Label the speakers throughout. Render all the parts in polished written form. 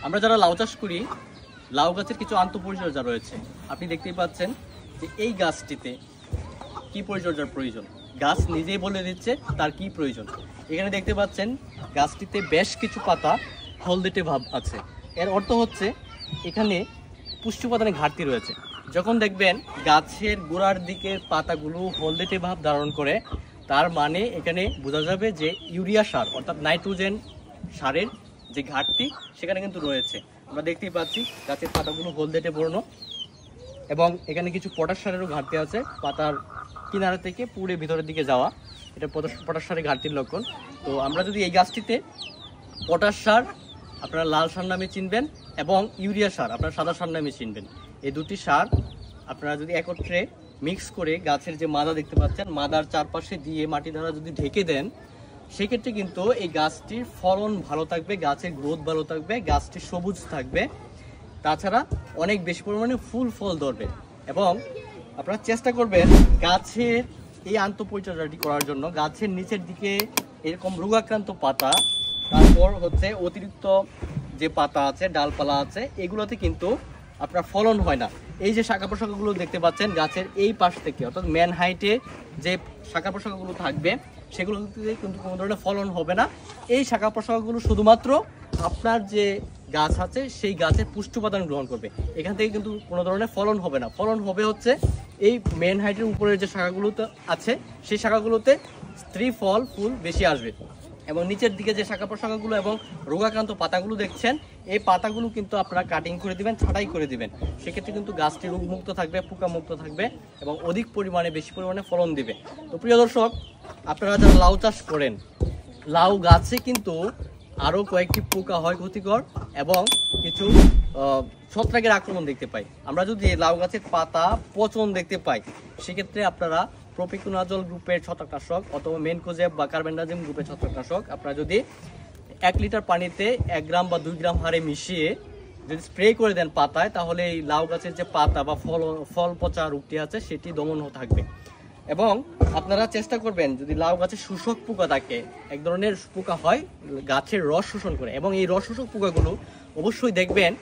Speaker 1: আমরা যারা লাউ চাষ করি, লাউ গাছের কিছু আন্তঃপরিচর্যা রয়েছে। আপনি দেখতেই পাচ্ছেন যে এই গাছটিতে কি পরিচর্যার প্রয়োজন, গাছ নিজেই বলে দিচ্ছে তার কি প্রয়োজন। এখানে দেখতে পাচ্ছেন গাছটিতে বেশ কিছু পাতা হলদেটে ভাব আছে। এর অর্থ হচ্ছে এখানে পুষ্টি উপাদানের ঘাটতি রয়েছে। যখন দেখবেন গাছের গোড়ার দিকের পাতাগুলো হলদেটে ভাব ধারণ করে, তার মানে এখানে বোঝা যাবে যে ইউরিয়া সার অর্থাৎ নাইট্রোজেন সারের যে ঘাটতি সেখানে কিন্তু রয়েছে। আমরা দেখতেই পাচ্ছি গাছের পাতাগুলো হলদেটে বর্ণ, এবং এখানে কিছু পটাশ সারেরও ঘাটতি আছে। পাতার কিনারা থেকে পুরো ভিতরের দিকে যাওয়া, এটা পটাশ সারের ঘাটতির লক্ষণ। তো আমরা যদি এই গাছটিতে পটাশ সার আপনারা লাল সার নামে চিনবেন এবং ইউরিয়া সার আপনারা সাদা সার নামে চিনবেন, এই দুটি সার আপনারা যদি একত্রে মিক্স করে গাছের যে মাদা দেখতে পাচ্ছেন, মাদার চারপাশে দিয়ে মাটি দ্বারা যদি ঢেকে দেন, সেক্ষেত্রে কিন্তু এই গাছটির ফলন ভালো থাকবে, গাছের গ্রোথ ভালো থাকবে, গাছটি সবুজ থাকবে, তাছাড়া অনেক বেশি পরিমাণে ফুল ফল ধরবে। এবং আপনারা চেষ্টা করবেন গাছের এই আন্তঃপরিচর্যাটি করার জন্য গাছের নিচের দিকে এরকম রোগাক্রান্ত পাতা, তারপর হচ্ছে অতিরিক্ত যে পাতা আছে, ডালপালা আছে, এগুলোতে কিন্তু আপনার ফলন হয় না। এই যে শাখা প্রশাখাগুলো দেখতে পাচ্ছেন গাছের এই পাশ থেকে, অর্থাৎ ম্যান হাইটে যে শাখা প্রশাখাগুলো থাকবে সেগুলোতে কিন্তু কোনো ধরনের ফলন হবে না। এই শাখা প্রশাখাগুলো শুধুমাত্র আপনার যে গাছ আছে সেই গাছের পুষ্টি উপাদান গ্রহণ করবে, এখান থেকে কিন্তু কোনো ধরনের ফলন হবে না। ফলন হবে হচ্ছে এই মেন হাইটের উপরের যে শাখাগুলোতে আছে সেই শাখাগুলোতে স্ত্রী ফল ফুল বেশি আসবে। এবং নিচের দিকে যে শাখা প্রশাখাগুলো এবং রোগাক্রান্ত পাতাগুলো দেখছেন, এই পাতাগুলো কিন্তু আপনারা কাটিং করে দিবেন, ছাঁটাই করে দিবেন। সেক্ষেত্রে কিন্তু গাছটি রোগমুক্ত থাকবে, পোকামুক্ত থাকবে এবং অধিক পরিমাণে বেশি পরিমাণে ফলন দিবে। তো প্রিয় দর্শক, আপনারা যারা লাউ চাষ করেন, লাউ গাছে কিন্তু আরও কয়েকটি পোকা হয় ক্ষতিকর এবং কিছু ছত্রাকের আক্রমণ দেখতে পাই। আমরা যদি লাউ গাছের পাতা পচন দেখতে পাই, সেক্ষেত্রে আপনারা প্রোপিকোনাজল গ্রুপের ছত্রাকনাশক অথবা মেনকোজেব বা কার্বেন্ডাজিম গ্রুপের ছত্রাকনাশক আপনারা যদি 1 লিটার পানিতে 1 গ্রাম বা 2 গ্রাম হারে মিশিয়ে যদি স্প্রে করে দেন পাতায়, তাহলে এই লাউ গাছের যে পাতা বা ফল পচা রোগটি আছে সেটি দমন থাকবে। এবং আপনারা চেষ্টা করবেন যদি লাউ গাছে শোষক পোকা থাকে, এক ধরনের পোকা হয় গাছের রস শোষণ করে, এবং এই রস শোষক পোকাগুলো অবশ্যই দেখবেন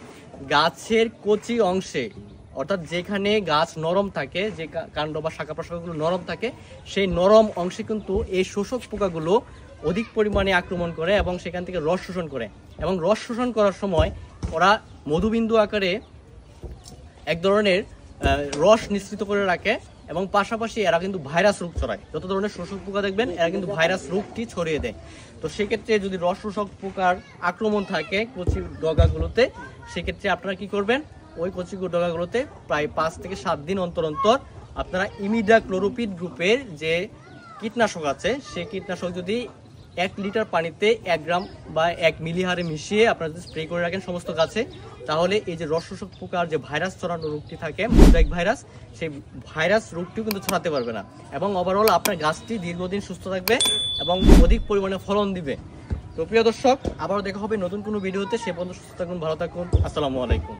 Speaker 1: গাছের কচি অংশে, অর্থাৎ যেখানে গাছ নরম থাকে, যে কাণ্ড বা শাখা প্রশাখাগুলো নরম থাকে, সেই নরম অংশে কিন্তু এই শোষক পোকাগুলো অধিক পরিমাণে আক্রমণ করে এবং সেখান থেকে রস শোষণ করে। এবং রস শোষণ করার সময় ওরা মধুবিন্দু আকারে এক ধরনের রস নিঃসৃত করে রাখে, এবং পাশাপাশি এরা কিন্তু ভাইরাস রোগ ছড়ায়। যত ধরনের শোষক পোকা দেখবেন এরা কিন্তু ভাইরাস রোগটি ছড়িয়ে দেয়। তো সেক্ষেত্রে যদি রস শোষক পোকার আক্রমণ থাকে কচি ডগাগুলোতে, সেক্ষেত্রে আপনারা কি করবেন, ওই কচি ডগাগুলোতে প্রায় 5 থেকে 7 দিন অন্তর অন্তর আপনারা ইমিডাক্লোরোপিড গ্রুপের যে কীটনাশক আছে, সেই কীটনাশক যদি 1 লিটার পানিতে 1 গ্রাম বা 1 মিলি হারে মিশিয়ে আপনারা যদি স্প্রে করে রাখেন সমস্ত গাছে, তাহলে এই যে রস শোষক পোকার যে ভাইরাস ছড়ানো রোগটি থাকে, মোজাইক ভাইরাস, সেই ভাইরাস রোগটিও কিন্তু ছড়াতে পারবে না। এবং ওভারঅল আপনার গাছটি দীর্ঘদিন সুস্থ থাকবে এবং অধিক পরিমাণে ফলন দিবে। তো প্রিয় দর্শক, আবারও দেখা হবে নতুন কোনো ভিডিওতে। সে পর্যন্ত সুস্থ থাকুন, ভালো থাকুন, আসসালামু আলাইকুম।